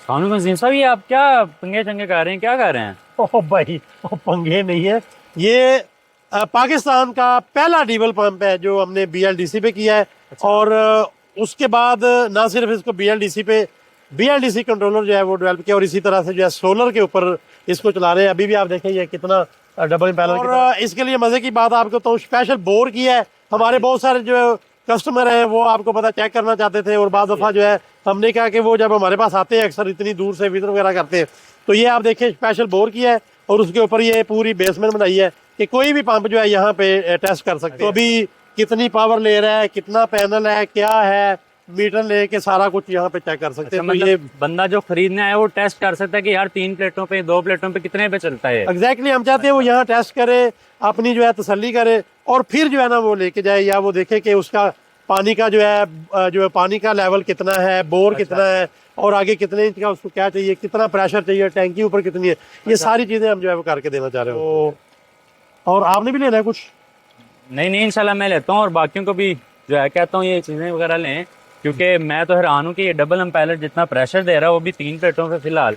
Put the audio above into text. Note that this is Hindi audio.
कानून नजीम साहब, ये आप क्या पंगे चंगे कर रहे हैं, क्या कर रहे हैं? ओह भाई, वो पंगे नहीं है ये। पाकिस्तान का पहला डीजल पंप है जो हमने बीएलडीसी पे किया है। अच्छा। और उसके बाद ना सिर्फ इसको बीएलडीसी पे बीएलडीसी कंट्रोलर जो है वो डेवलप किया, और इसी तरह से जो है सोलर के ऊपर इसको चला रहे हैं। अभी भी आप देखें ये कितना डबल पैनल। और इसके लिए मजे की बात आपको तो स्पेशल बोर किया है। हमारे बहुत सारे जो कस्टमर हैं वो आपको पता चेक करना चाहते थे, और बाद दफा जो है हमने कहा कि वो जब हमारे पास आते हैं अक्सर इतनी दूर से विजिट वगैरह करते हैं, तो ये आप देखें स्पेशल बोर किया है, और उसके ऊपर ये पूरी बेसमेंट बनाई है कि कोई भी पंप जो है यहाँ पे टेस्ट कर सकते हैं। तो अभी कितनी पावर ले रहा है, कितना पैनल है, क्या है, मीटर लेके सारा कुछ यहाँ पे चेक कर सकते हैं। तो ये बंदा जो खरीदने आया वो टेस्ट कर सकता है कि यार 3 प्लेटों पे 2 प्लेटों पे कितने पे चलता है। एग्जैक्टली हम चाहते हैं वो यहाँ टेस्ट करे, अपनी जो है तसल्ली करे, और फिर जो है ना वो लेके जाए, या वो देखे कि उसका पानी का जो है पानी का लेवल कितना है, बोर कितना है, और आगे कितने इंच का उसको क्या चाहिए, कितना प्रेशर चाहिए, टैंकी ऊपर कितनी है, ये सारी चीजें हम जो है वो करके देना चाह रहे हो। और आपने भी लेना है कुछ? नहीं इंशाल्लाह मैं लेता हूँ, और बाकियों को भी जो है कहता हूँ ये चीजें वगैरह लें, क्योंकि मैं तो हैरान हूँ कि ये डबल इम्पेलर जितना प्रेशर दे रहा है वो भी 3 प्लेटों पे फिलहाल।